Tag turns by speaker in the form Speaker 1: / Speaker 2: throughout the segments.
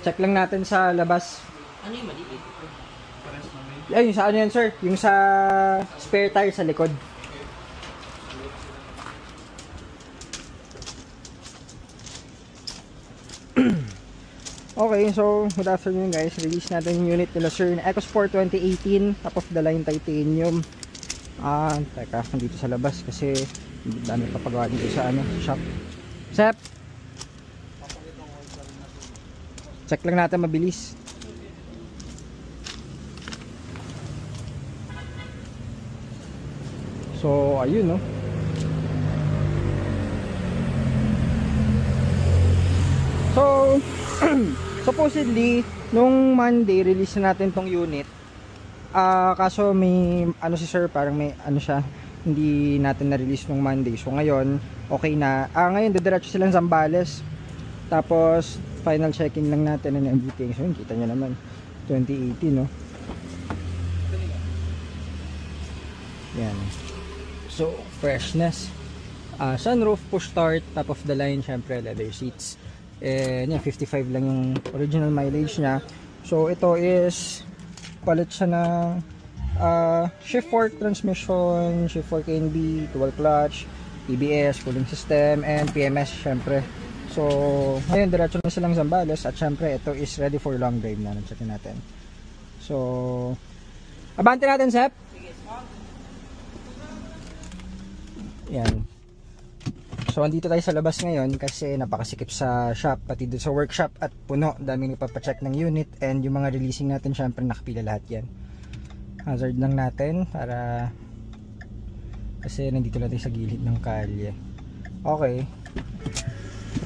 Speaker 1: Check lang natin sa labas.
Speaker 2: Ano yung maliit?
Speaker 1: Ay, yung sa ano yan, sir? Yung sa spare tire sa likod. Okay, so good afternoon guys. Release natin yung unit nila sir na EcoSport 2018 top of the line titanium. Teka, nandito sa labas kasi dami pa pagawa dito sa ano, shop. Sep! Check lang natin mabilis. So, ayun no. So, supposedly, nung Monday, release na natin tong unit. Kaso may, ano si sir, parang may, ano siya, hindi natin na-release nung Monday. So, ngayon, okay na. Ngayon, didiretso silang Zambales. Tapos, final checking lang natin and everything. So, yun, kita nyo naman. 2018, no? Yan. So, freshness. Sunroof, push start, top of the line, syempre, leather seats. And yan, 55 lang yung original mileage nya. So ito is palit siya ng shift fork transmission, shift fork NB, dual clutch, ABS, cooling system, and PMS syempre. So ngayon diretso na silang Zambales at syempre ito is ready for long drive na. Check natin. So abante natin, Sep. Yan. So andito tayo sa labas ngayon kasi napakasikip sa shop, pati doon sa workshop at puno, daming ipapacheck ng unit and yung mga releasing natin syempre nakapila lahat yan. Hazard lang natin para kasi nandito lang tayo sa gilid ng kalye. Okay,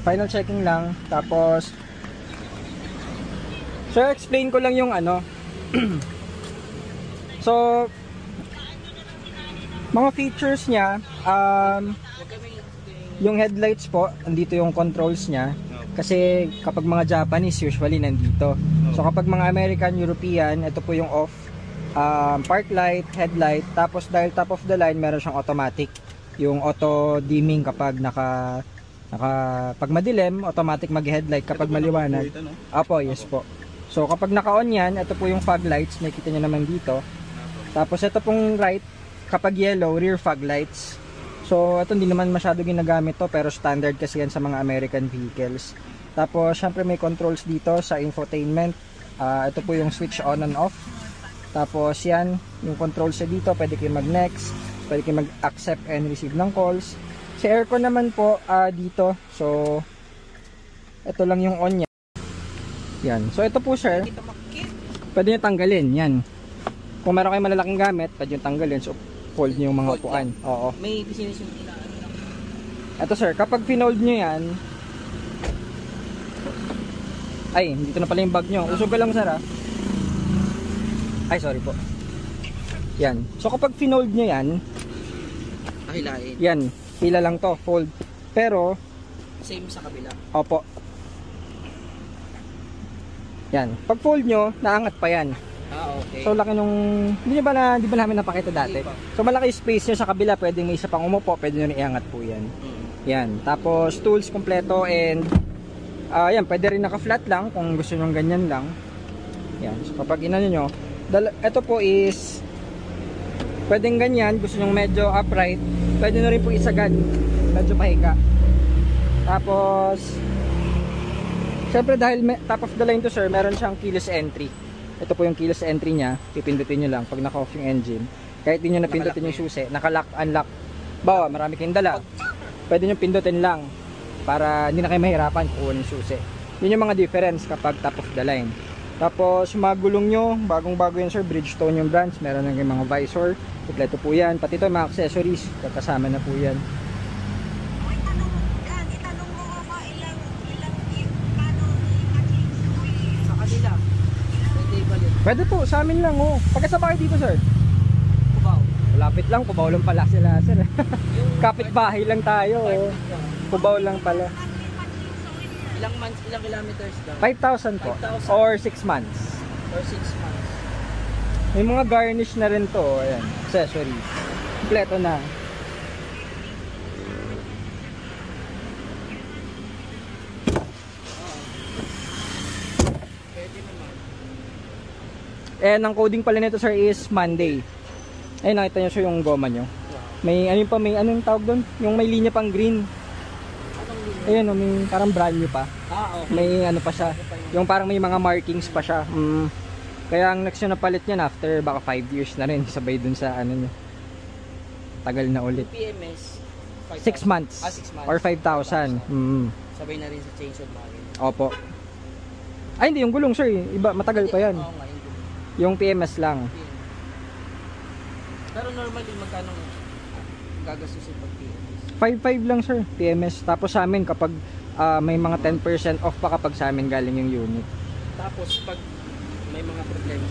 Speaker 1: final checking lang. Tapos so explain ko lang yung ano. So mga features nya, yung headlights po, andito yung controls nya. Kasi kapag mga Japanese, usually nandito. So kapag mga American, European, ito po yung off. Park light, headlight. Tapos dahil top of the line, meron siyang automatic. Yung auto dimming kapag pag madilim, automatic mag-headlight kapag maliwanag. Apo, yes po. So kapag naka-on yan, ito po yung fog lights. Nakikita nyo naman dito. Tapos ito pong right, kapag yellow, rear fog lights. So ito hindi naman masyado ginagamit to, pero standard kasi yan sa mga American vehicles. Tapos syempre may controls dito sa infotainment. Ito po yung switch on and off. Tapos yan, yung controls sa dito, pwede kayo mag-next, pwede kayo mag-accept and receive ng calls. Sa aircon naman po dito, so ito lang yung on niya. Yan, so ito po sir, pwede nyo tanggalin, yan. Kung meron kayong malalaking gamit, pwede nyo tanggalin, so fold nyo yung mga upuan. Oo.
Speaker 2: May business yung
Speaker 1: ito sir, kapag pinold nyo yan, ay, dito na pala yung bag nyo. Usog ka lang sir Ay, sorry po. Yan. So kapag pinold nyo yan,
Speaker 2: hilain.
Speaker 1: yan, hila lang to, fold. Pero,
Speaker 2: same sa kabila.
Speaker 1: Opo. Yan. Pag fold nyo, naangat pa yan.
Speaker 2: Okay.
Speaker 1: So laki nung, di ba namin napakita dati. So malaki space nyo sa kabila, pwedeng may isa pang umupo, pwede nyo iangat po yan. Yan. Tapos tools kompleto and yan, pwede rin naka-flat lang kung gusto nyo ganyan lang. Yan. So kapag inano nyo, ito po is pwedeng ganyan, gusto nyo medyo upright, pwede nyo rin po isagad, medyo pahiga. Tapos syempre dahil top of the line to sir, meron siyang keyless entry. Ito po yung keyless entry nya, pipindutin nyo lang pag naka-off yung engine. Kahit di nyo napindutin yung susi, naka-lock, unlock. Bawa, marami kayong dala, pwede nyo pindutin lang para hindi na kayo mahirapan kunin yung susi. Yun yung mga difference kapag top of the line. Tapos yung mga gulong nyo, bagong-bago yan sir, Bridgestone yung brands, meron na yung mga visor, kompleto po yan. Pati ito mga accessories, kasama na po yan. Pwede po, sa amin lang Pagkasabay dito sir?
Speaker 2: Cubao.
Speaker 1: Malapit lang, Cubao lang pala sila sir. Kapit bahay lang tayo Cubao lang pala.
Speaker 2: Ilang months, ilang kilometers daw?
Speaker 1: 5,000 po.
Speaker 2: 5,000.
Speaker 1: Or 6 months.
Speaker 2: Or 6 months.
Speaker 1: May mga garnish na rin to. Ayan, accessories. Kompleto na. And ang coding pala nito sir is Monday. Ayun, nakita nyo sir yung goma nyo. May ano pa, may anong tawag doon? Yung may linya pang green. Ayun, oh, may parang brand new pa.
Speaker 2: Okay.
Speaker 1: May ano pa siya. Yung parang may mga markings pa siya. Kaya ang next nyo na palit niyan after baka 5 years na rin sabay dun sa ano nyo. Tagal na ulit.
Speaker 2: PMS
Speaker 1: 6 months.
Speaker 2: 6 months.
Speaker 1: Or 5,000.
Speaker 2: Sabay na rin sa change of marine.
Speaker 1: Opo. Ay hindi, yung gulong sir. Iba, matagal pa yan.
Speaker 2: Oo nga,
Speaker 1: Yung PMS lang.
Speaker 2: Pero normally, magkano gagastusin pag PMS?
Speaker 1: 5,500 lang sir, PMS. Tapos sa amin kapag may mga 10% off pa kapag sa amin galing yung unit.
Speaker 2: Tapos pag may mga problema